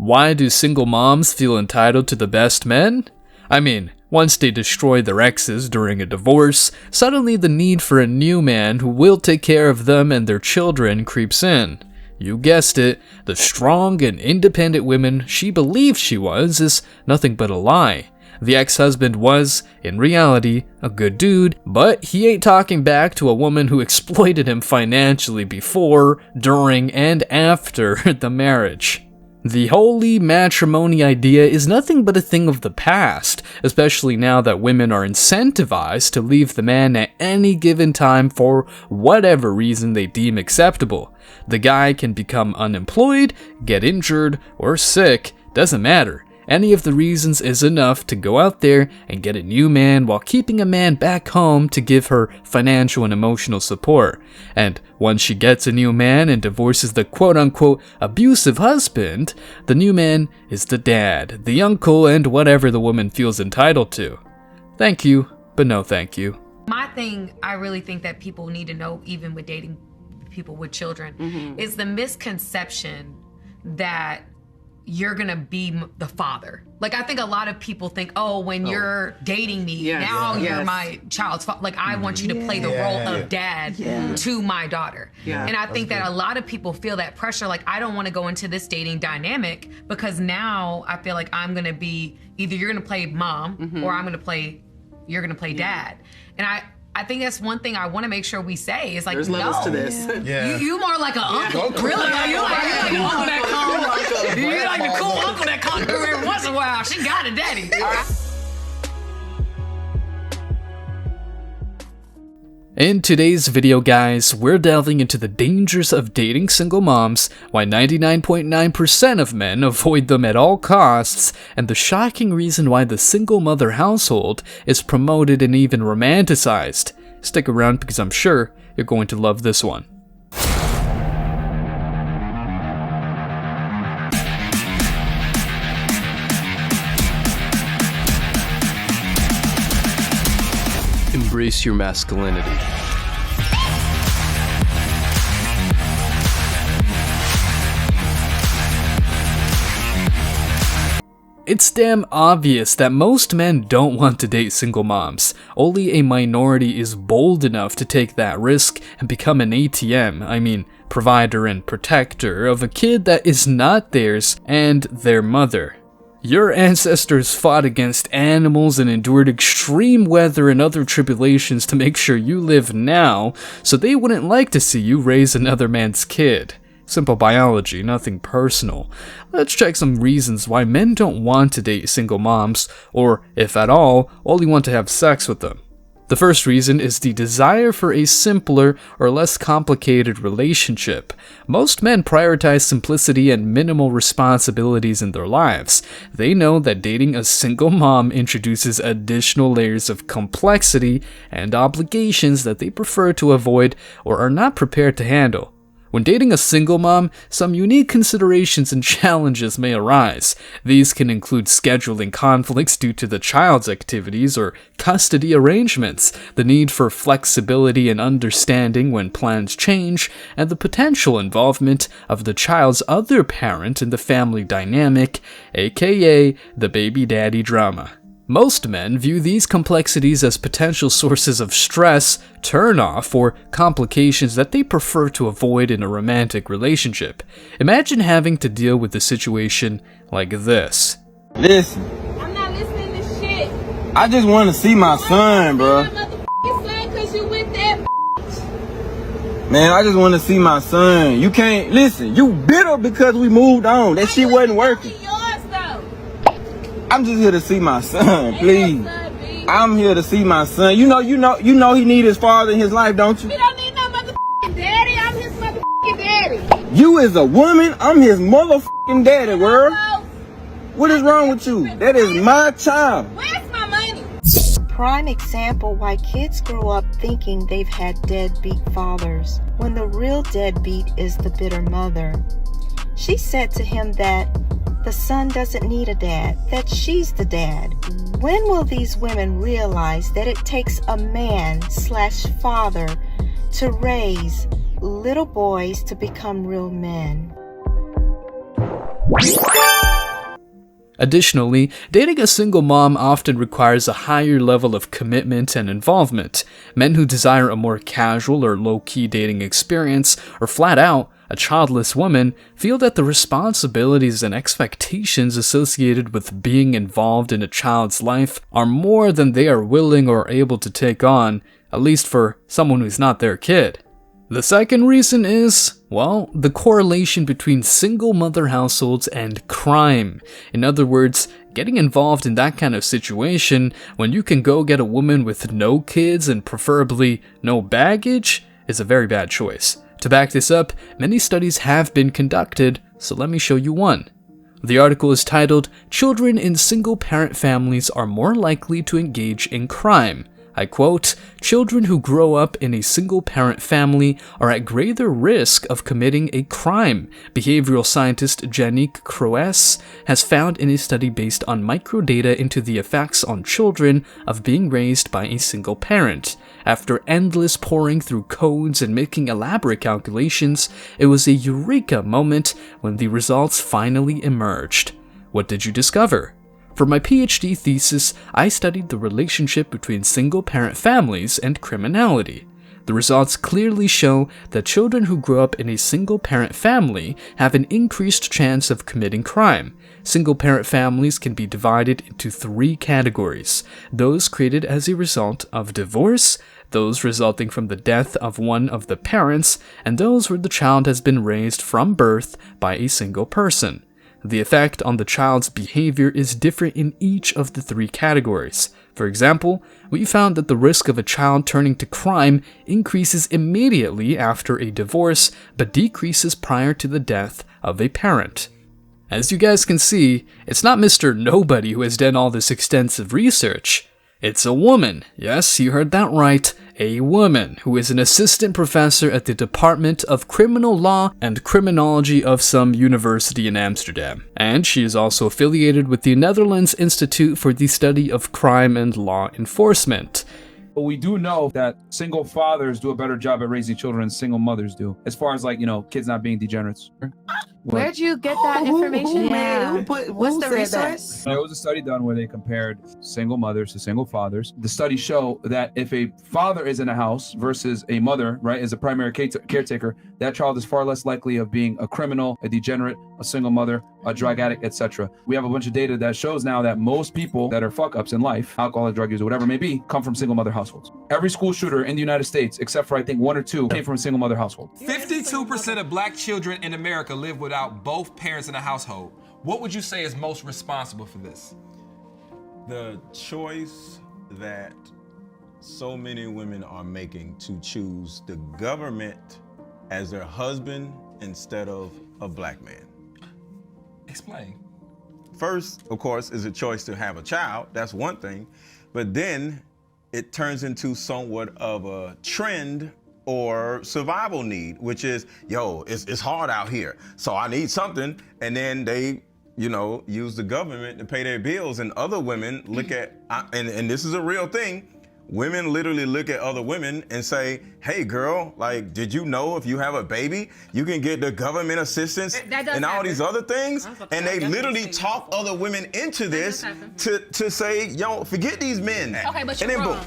Why do single moms feel entitled to the best men? I mean, once they destroy their exes during a divorce, suddenly the need for a new man who will take care of them and their children creeps in. You guessed it, the strong and independent woman she believed she was is nothing but a lie. The ex-husband was, in reality, a good dude, but he ain't talking back to a woman who exploited him financially before, during, and after the marriage. The holy matrimony idea is nothing but a thing of the past, especially now that women are incentivized to leave the man at any given time for whatever reason they deem acceptable. The guy can become unemployed, get injured, or sick, doesn't matter. Any of the reasons is enough to go out there and get a new man while keeping a man back home to give her financial and emotional support. And once she gets a new man and divorces the quote-unquote abusive husband, the new man is the dad, the uncle, and whatever the woman feels entitled to. Thank you, but no thank you. My thing, I really think that people need to know, even with dating people with children, is the misconception that you're gonna be the father. Like, I think a lot of people think, oh, when you're dating me, you're my child's father. Like, I want you to play the role of dad to my daughter. And I think that a lot of people feel that pressure. Like, I don't want to go into this dating dynamic because now I feel like I'm gonna be, either you're gonna play mom or you're gonna play dad. And I think that's one thing I want to make sure we say is like, there's levels to this. You more like an uncle. Really? You like an uncle that comes. You like the cool uncle that comes through every once in a while. She got a daddy. In today's video, guys, we're delving into the dangers of dating single moms, why 99.9% of men avoid them at all costs, and the shocking reason why the single mother household is promoted and even romanticized. Stick around because I'm sure you're going to love this one. Embrace your masculinity. It's damn obvious that most men don't want to date single moms. Only a minority is bold enough to take that risk and become an ATM, I mean, provider and protector of a kid that is not theirs and their mother. Your ancestors fought against animals and endured extreme weather and other tribulations to make sure you live now, so they wouldn't like to see you raise another man's kid. Simple biology, nothing personal. Let's check some reasons why men don't want to date single moms, or, if at all, only want to have sex with them. The first reason is the desire for a simpler or less complicated relationship. Most men prioritize simplicity and minimal responsibilities in their lives. They know that dating a single mom introduces additional layers of complexity and obligations that they prefer to avoid or are not prepared to handle. When dating a single mom, some unique considerations and challenges may arise. These can include scheduling conflicts due to the child's activities or custody arrangements, the need for flexibility and understanding when plans change, and the potential involvement of the child's other parent in the family dynamic, aka the baby daddy drama. Most men view these complexities as potential sources of stress, turn-off, or complications that they prefer to avoid in a romantic relationship. Imagine having to deal with a situation like this. Listen. I'm not listening to shit. I just want to see my son, bro. Man, I just want to see my son. You can't, listen, you bitter because we moved on. That shit wasn't working. I'm just here to see my son, please. I'm here to see my son. You know he need his father in his life, don't you? He don't need no motherfucking daddy. I'm his motherfucking daddy. You is a woman. I'm his motherfucking daddy, world. What is wrong with you? That is my child. Where's my money? Prime example why kids grow up thinking they've had deadbeat fathers, when the real deadbeat is the bitter mother. She said to him that the son doesn't need a dad, that she's the dad. When will these women realize that it takes a man/father to raise little boys to become real men? Additionally, dating a single mom often requires a higher level of commitment and involvement. Men who desire a more casual or low-key dating experience, or flat out, a childless woman, feel that the responsibilities and expectations associated with being involved in a child's life are more than they are willing or able to take on, at least for someone who's not their kid. The second reason is, well, the correlation between single mother households and crime. In other words, getting involved in that kind of situation when you can go get a woman with no kids and preferably no baggage is a very bad choice. To back this up, many studies have been conducted, so let me show you one. The article is titled, "Children in Single-Parent Families Are More Likely to Engage in Crime." I quote, "Children who grow up in a single-parent family are at greater risk of committing a crime," behavioral scientist Janique Croes has found in a study based on microdata into the effects on children of being raised by a single parent. After endless poring through codes and making elaborate calculations, it was a eureka moment when the results finally emerged. What did you discover? For my PhD thesis, I studied the relationship between single-parent families and criminality. The results clearly show that children who grow up in a single-parent family have an increased chance of committing crime. Single-parent families can be divided into three categories: those created as a result of divorce, those resulting from the death of one of the parents, and those where the child has been raised from birth by a single person. The effect on the child's behavior is different in each of the three categories. For example, we found that the risk of a child turning to crime increases immediately after a divorce, but decreases prior to the death of a parent. As you guys can see, it's not Mr. Nobody who has done all this extensive research. It's a woman. Yes, you heard that right. A woman who is an assistant professor at the Department of Criminal Law and Criminology of some university in Amsterdam. And she is also affiliated with the Netherlands Institute for the Study of Crime and Law Enforcement. But we do know that single fathers do a better job at raising children than single mothers do, as far as kids not being degenerates. Where'd you get that information? What's the resource? There was a study done where they compared single mothers to single fathers. The studies show that if a father is in a house versus a mother, right, as a primary caretaker, that child is far less likely of being a criminal, a degenerate, a single mother, a drug addict, etc. We have a bunch of data that shows now that most people that are fuck-ups in life, alcoholic, drug users, whatever it may be, come from single mother households. Every school shooter in the United States, except for I think one or two, came from a single mother household. 52% of black children in America live without both parents in the household. What would you say is most responsible for this? The choice that so many women are making to choose the government as their husband instead of a black man. Explain. First, of course, is a choice to have a child. That's one thing. But then it turns into somewhat of a trend or survival need, which is, it's hard out here, so I need something. And then they, use the government to pay their bills. And other women look at, and this is a real thing, women literally look at other women and say, hey girl, did you know if you have a baby, you can get the government assistance and all these other things? And they literally talk other women into this to say, forget these men. Okay, but and then wrong. boom.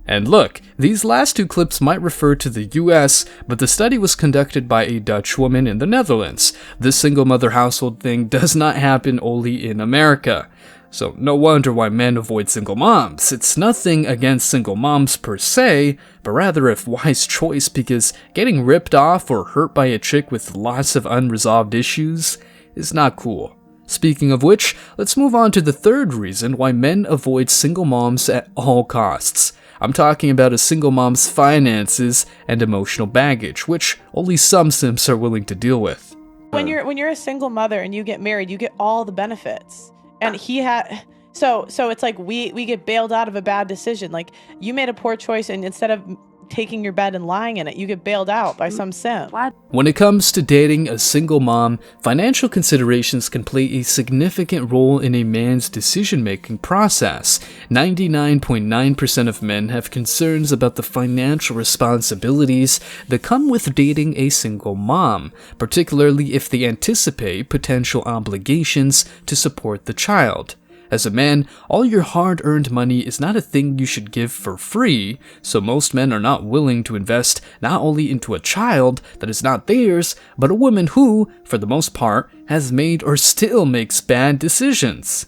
And look, these last two clips might refer to the US, but the study was conducted by a Dutch woman in the Netherlands. This single mother household thing does not happen only in America. So no wonder why men avoid single moms. It's nothing against single moms per se, but rather a wise choice because getting ripped off or hurt by a chick with lots of unresolved issues is not cool. Speaking of which, let's move on to the third reason why men avoid single moms at all costs. I'm talking about a single mom's finances and emotional baggage, which only some simps are willing to deal with. When you're a single mother and you get married, you get all the benefits. And he had so it's like we get bailed out of a bad decision. Like, you made a poor choice, and instead of taking your bed and lying in it. You get bailed out by some simp. When it comes to dating a single mom, financial considerations can play a significant role in a man's decision-making process. 99.9% of men have concerns about the financial responsibilities that come with dating a single mom, particularly if they anticipate potential obligations to support the child. As a man, all your hard-earned money is not a thing you should give for free, so most men are not willing to invest not only into a child that is not theirs, but a woman who, for the most part, has made or still makes bad decisions.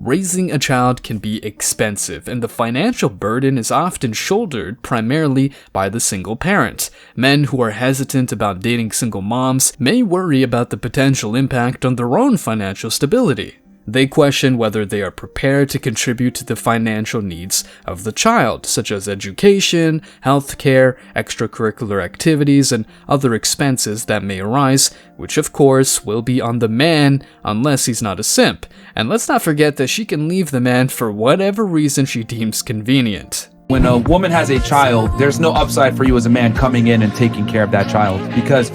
Raising a child can be expensive, and the financial burden is often shouldered primarily by the single parent. Men who are hesitant about dating single moms may worry about the potential impact on their own financial stability. They question whether they are prepared to contribute to the financial needs of the child, such as education, healthcare, extracurricular activities, and other expenses that may arise, which of course will be on the man unless he's not a simp. And let's not forget that she can leave the man for whatever reason she deems convenient. When a woman has a child, there's no upside for you as a man coming in and taking care of that child, because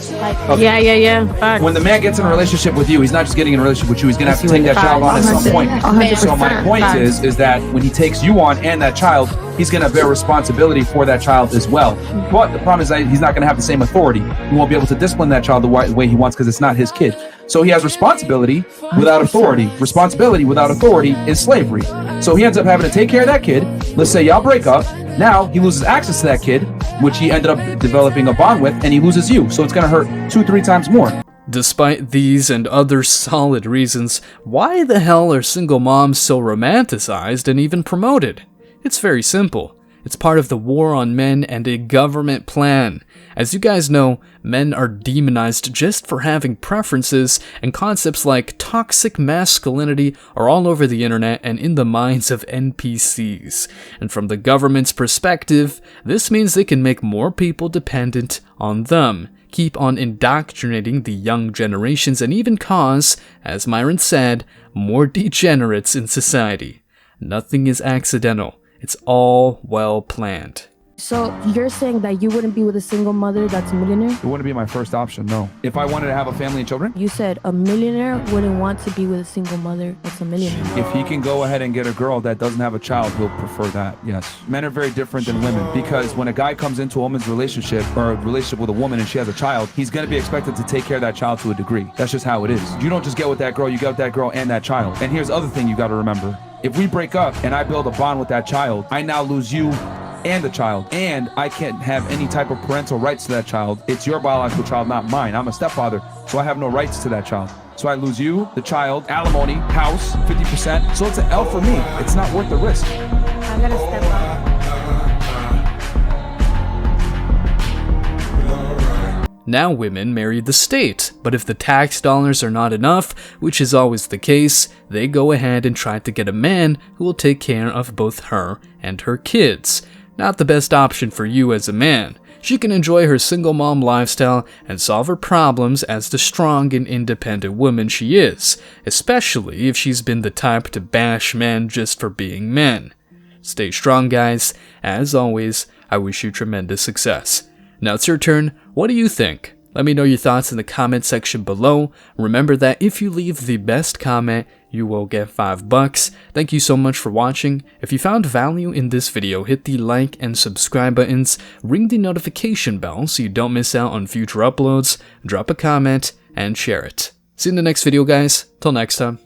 when the man gets in a relationship with you, he's not just getting in a relationship with you, he's gonna have to take that child on at some point. So my point is that when he takes you on and that child, he's gonna bear responsibility for that child as well. But the problem is that he's not gonna have the same authority. He won't be able to discipline that child the way he wants because it's not his kid. So he has responsibility without authority. Responsibility without authority is slavery. So he ends up having to take care of that kid. Let's say y'all break up. Now he loses access to that kid, which he ended up developing a bond with, and he loses you. So it's going to hurt 2-3 times more. Despite these and other solid reasons, why the hell are single moms so romanticized and even promoted? It's very simple. It's part of the war on men and a government plan. As you guys know, men are demonized just for having preferences, and concepts like toxic masculinity are all over the internet and in the minds of NPCs. And from the government's perspective, this means they can make more people dependent on them, keep on indoctrinating the young generations, and even cause, as Myron said, more degenerates in society. Nothing is accidental. It's all well planned. So you're saying that you wouldn't be with a single mother that's a millionaire? It wouldn't be my first option, no. If I wanted to have a family and children? You said a millionaire wouldn't want to be with a single mother that's a millionaire. If he can go ahead and get a girl that doesn't have a child, he'll prefer that, yes. Men are very different than women, because when a guy comes into a woman's relationship, or a relationship with a woman and she has a child, he's going to be expected to take care of that child to a degree. That's just how it is. You don't just get with that girl, you get with that girl and that child. And here's the other thing you got to remember. If we break up and I build a bond with that child, I now lose you and the child, and I can't have any type of parental rights to that child. It's your biological child, not mine. I'm a stepfather, so I have no rights to that child. So I lose you, the child, alimony, house, 50%. So it's an L for me. It's not worth the risk. I'm gonna step up. Now women marry the state, but if the tax dollars are not enough, which is always the case, they go ahead and try to get a man who will take care of both her and her kids. Not the best option for you as a man. She can enjoy her single mom lifestyle and solve her problems as the strong and independent woman she is, especially if she's been the type to bash men just for being men. Stay strong, guys. As always, I wish you tremendous success. Now it's your turn. What do you think? Let me know your thoughts in the comment section below. Remember that if you leave the best comment, you will get $5. Thank you so much for watching. If you found value in this video, hit the like and subscribe buttons, ring the notification bell so you don't miss out on future uploads, drop a comment, and share it. See you in the next video, guys. Till next time.